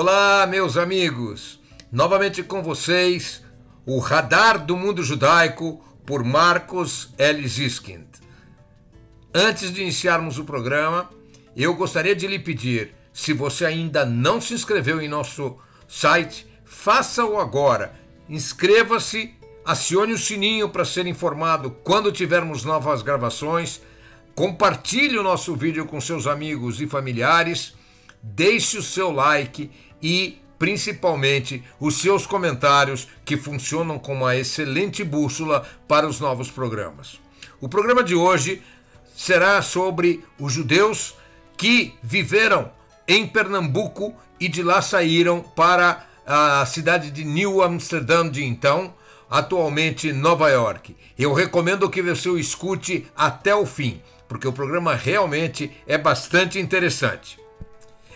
Olá, meus amigos! Novamente com vocês, o Radar do Mundo Judaico, por Marcos L. Ziskind. Antes de iniciarmos o programa, eu gostaria de lhe pedir, se você ainda não se inscreveu em nosso site, faça-o agora. Inscreva-se, acione o sininho para ser informado quando tivermos novas gravações, compartilhe o nosso vídeo com seus amigos e familiares, deixe o seu like e, principalmente, os seus comentários, que funcionam como uma excelente bússola para os novos programas. O programa de hoje será sobre os judeus que viveram em Pernambuco e de lá saíram para a cidade de New Amsterdam de então, atualmente Nova York. Eu recomendo que você o escute até o fim, porque o programa realmente é bastante interessante.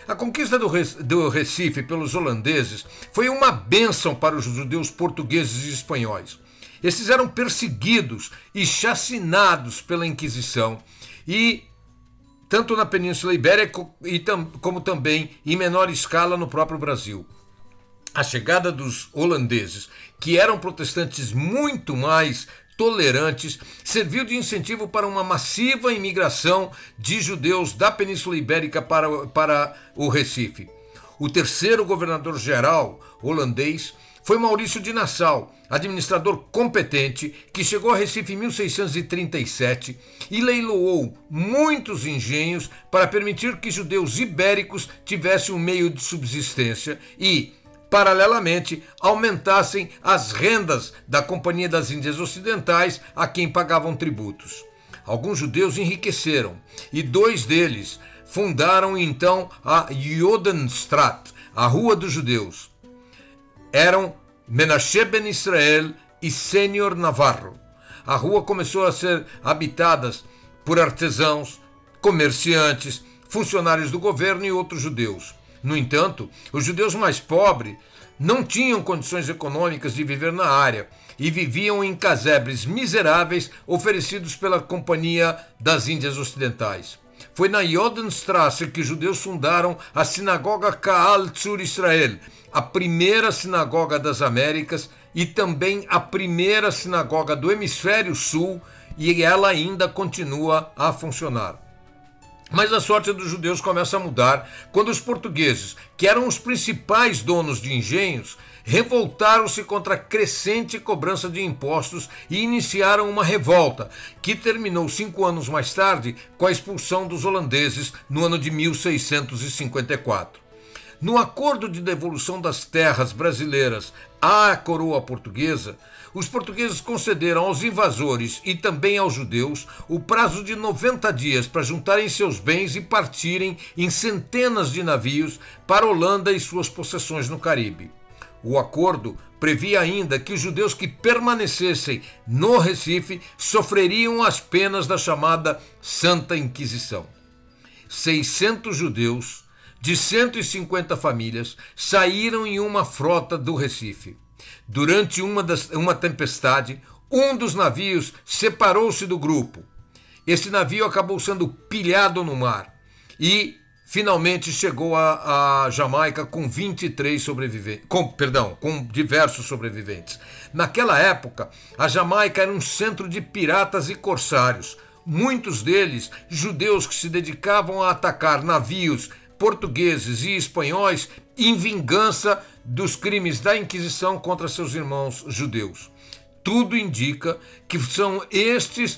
A conquista do Recife pelos holandeses foi uma bênção para os judeus portugueses e espanhóis. Esses eram perseguidos e chacinados pela Inquisição, e tanto na Península Ibérica como também em menor escala no próprio Brasil. A chegada dos holandeses, que eram protestantes muito mais tolerantes, serviu de incentivo para uma massiva imigração de judeus da Península Ibérica para o Recife. O terceiro governador-geral holandês foi Maurício de Nassau, administrador competente, que chegou a Recife em 1637 e leiloou muitos engenhos para permitir que judeus ibéricos tivessem um meio de subsistência e, paralelamente, aumentassem as rendas da Companhia das Índias Ocidentais a quem pagavam tributos. Alguns judeus enriqueceram e dois deles fundaram então a Jodenstraat, a Rua dos Judeus. Eram Menashe Ben Israel e Sênior Navarro. A rua começou a ser habitada por artesãos, comerciantes, funcionários do governo e outros judeus. No entanto, os judeus mais pobres não tinham condições econômicas de viver na área e viviam em casebres miseráveis oferecidos pela Companhia das Índias Ocidentais. Foi na Jodenstrasse que os judeus fundaram a sinagoga Kaal Tzur Israel, a primeira sinagoga das Américas e também a primeira sinagoga do Hemisfério Sul, e ela ainda continua a funcionar. Mas a sorte dos judeus começa a mudar quando os portugueses, que eram os principais donos de engenhos, revoltaram-se contra a crescente cobrança de impostos e iniciaram uma revolta, que terminou 5 anos mais tarde com a expulsão dos holandeses no ano de 1654. No acordo de devolução das terras brasileiras à coroa portuguesa, os portugueses concederam aos invasores e também aos judeus o prazo de 90 dias para juntarem seus bens e partirem em centenas de navios para a Holanda e suas possessões no Caribe. O acordo previa ainda que os judeus que permanecessem no Recife sofreriam as penas da chamada Santa Inquisição. 600 judeus de 150 famílias saíram em uma frota do Recife. Durante uma tempestade, um dos navios separou-se do grupo. Esse navio acabou sendo pilhado no mar e finalmente chegou a Jamaica com 23 sobreviventes, com diversos sobreviventes. Naquela época, a Jamaica era um centro de piratas e corsários, muitos deles judeus que se dedicavam a atacar navios portugueses e espanhóis em vingança dos crimes da Inquisição contra seus irmãos judeus. Tudo indica que são estes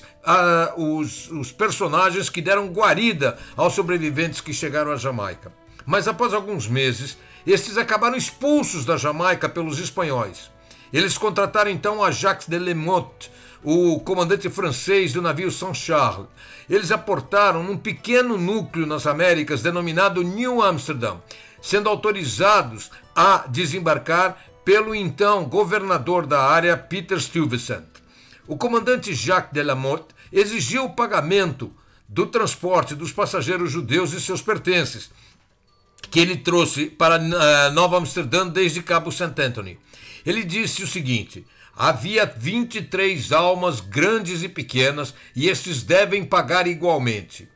os personagens que deram guarida aos sobreviventes que chegaram à Jamaica. Mas após alguns meses, estes acabaram expulsos da Jamaica pelos espanhóis. Eles contrataram então a Jacques de Lamotte, o comandante francês do navio Saint-Charles. Eles aportaram num pequeno núcleo nas Américas denominado New Amsterdam, sendo autorizados a desembarcar pelo então governador da área, Peter Stuyvesant. O comandante Jacques de Lamotte exigiu o pagamento do transporte dos passageiros judeus e seus pertences, que ele trouxe para Nova Amsterdã desde Cabo St. Anthony. Ele disse o seguinte: havia 23 almas grandes e pequenas, e estes devem pagar igualmente.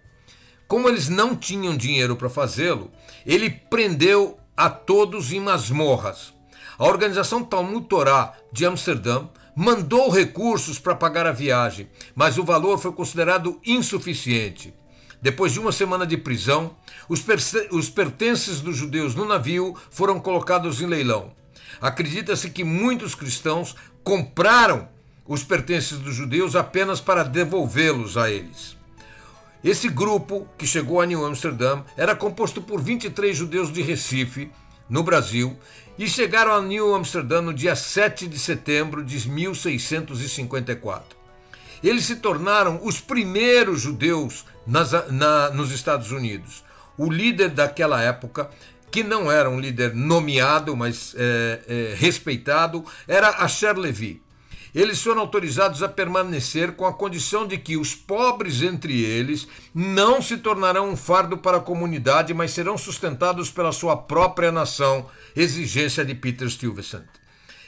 Como eles não tinham dinheiro para fazê-lo, ele prendeu a todos em masmorras. A organização Talmud Torá de Amsterdã mandou recursos para pagar a viagem, mas o valor foi considerado insuficiente. Depois de uma semana de prisão, os pertences dos judeus no navio foram colocados em leilão. Acredita-se que muitos cristãos compraram os pertences dos judeus apenas para devolvê-los a eles. Esse grupo, que chegou a New Amsterdam, era composto por 23 judeus de Recife, no Brasil, e chegaram a New Amsterdam no dia 7 de setembro de 1654. Eles se tornaram os primeiros judeus nos Estados Unidos. O líder daquela época, que não era um líder nomeado, mas respeitado, era Asher Levi. Eles foram autorizados a permanecer com a condição de que os pobres entre eles não se tornarão um fardo para a comunidade, mas serão sustentados pela sua própria nação, exigência de Peter Stuyvesant.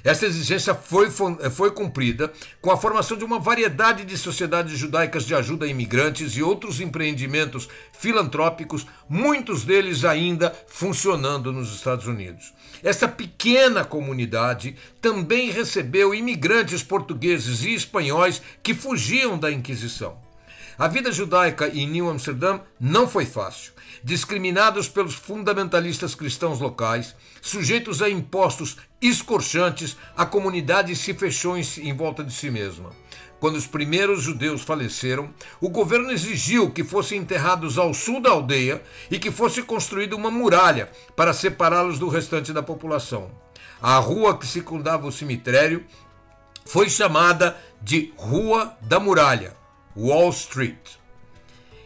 Essa exigência foi cumprida com a formação de uma variedade de sociedades judaicas de ajuda a imigrantes e outros empreendimentos filantrópicos, muitos deles ainda funcionando nos Estados Unidos. Essa pequena comunidade também recebeu imigrantes portugueses e espanhóis que fugiam da Inquisição. A vida judaica em New Amsterdam não foi fácil. Discriminados pelos fundamentalistas cristãos locais, sujeitos a impostos escorchantes, a comunidade se fechou em volta de si mesma. Quando os primeiros judeus faleceram, o governo exigiu que fossem enterrados ao sul da aldeia e que fosse construída uma muralha para separá-los do restante da população. A rua que circundava o cemitério foi chamada de Rua da Muralha, Wall Street.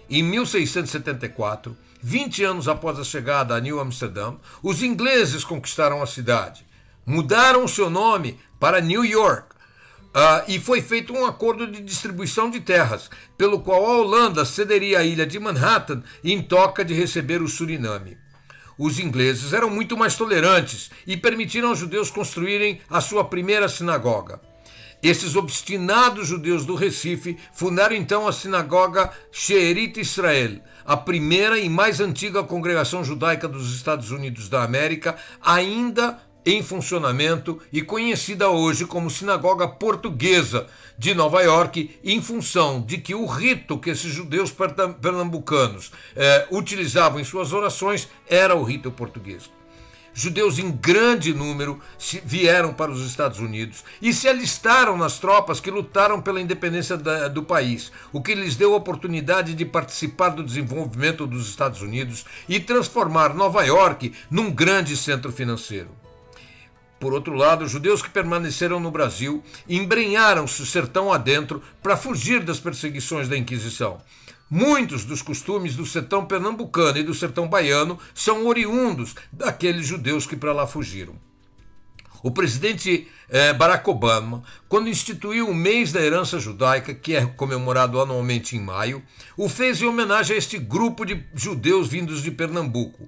Em 1674, 20 anos após a chegada a New Amsterdam, os ingleses conquistaram a cidade. Mudaram seu nome para New York e foi feito um acordo de distribuição de terras, pelo qual a Holanda cederia a ilha de Manhattan em troca de receber o Suriname. Os ingleses eram muito mais tolerantes e permitiram aos judeus construírem a sua primeira sinagoga. Esses obstinados judeus do Recife fundaram então a sinagoga Sheerit Israel, a primeira e mais antiga congregação judaica dos Estados Unidos da América, ainda em funcionamento e conhecida hoje como Sinagoga Portuguesa de Nova York, em função de que o rito que esses judeus pernambucanos utilizavam em suas orações era o rito português. Judeus em grande número vieram para os Estados Unidos e se alistaram nas tropas que lutaram pela independência do país, o que lhes deu a oportunidade de participar do desenvolvimento dos Estados Unidos e transformar Nova York num grande centro financeiro. Por outro lado, judeus que permaneceram no Brasil embrenharam-se sertão adentro para fugir das perseguições da Inquisição. Muitos dos costumes do sertão pernambucano e do sertão baiano são oriundos daqueles judeus que para lá fugiram. O presidente Barack Obama, quando instituiu o mês da herança judaica, que é comemorado anualmente em maio, o fez em homenagem a este grupo de judeus vindos de Pernambuco.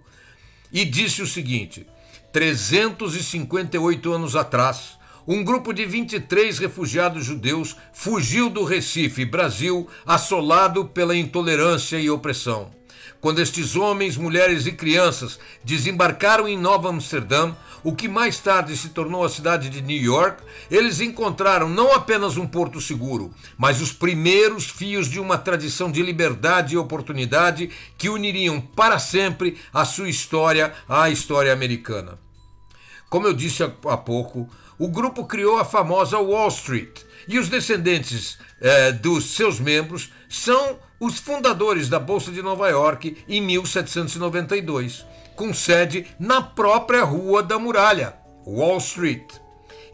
E disse o seguinte: 358 anos atrás, um grupo de 23 refugiados judeus fugiu do Recife, Brasil, assolado pela intolerância e opressão. Quando estes homens, mulheres e crianças desembarcaram em Nova Amsterdã, o que mais tarde se tornou a cidade de New York, eles encontraram não apenas um porto seguro, mas os primeiros fios de uma tradição de liberdade e oportunidade que uniriam para sempre a sua história à história americana. Como eu disse há pouco, o grupo criou a famosa Wall Street e os descendentes dos seus membros são os fundadores da Bolsa de Nova York em 1792, com sede na própria Rua da Muralha, Wall Street.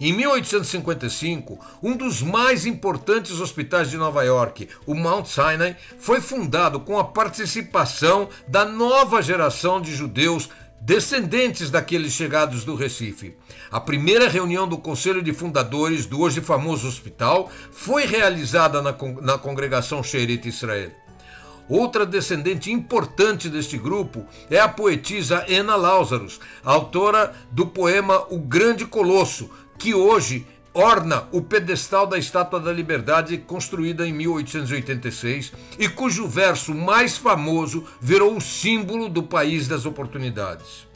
Em 1855, um dos mais importantes hospitais de Nova York, o Mount Sinai, foi fundado com a participação da nova geração de judeus descendentes daqueles chegados do Recife. A primeira reunião do Conselho de Fundadores do hoje famoso hospital foi realizada na congregação Sheerit Israel. Outra descendente importante deste grupo é a poetisa Anna Lazarus, autora do poema O Grande Colosso, que hoje orna o pedestal da Estátua da Liberdade, construída em 1886, e cujo verso mais famoso virou o símbolo do país das oportunidades.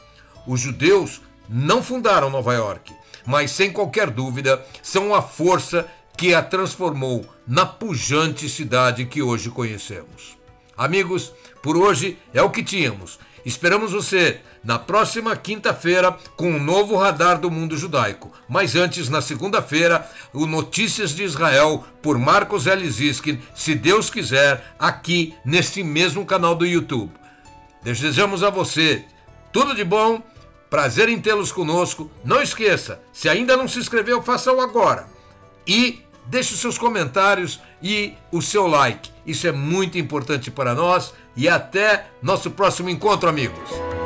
os judeus não fundaram Nova York, mas sem qualquer dúvida são a força que a transformou na pujante cidade que hoje conhecemos. Amigos, por hoje é o que tínhamos. Esperamos você na próxima quinta-feira com um novo Radar do Mundo Judaico. Mas antes, na segunda-feira, o Notícias de Israel por Marcos L. Ziskin, se Deus quiser, aqui neste mesmo canal do YouTube. Desejamos a você tudo de bom, prazer em tê-los conosco. Não esqueça, se ainda não se inscreveu, faça-o agora. E deixe os seus comentários e o seu like. Isso é muito importante para nós. E até nosso próximo encontro, amigos.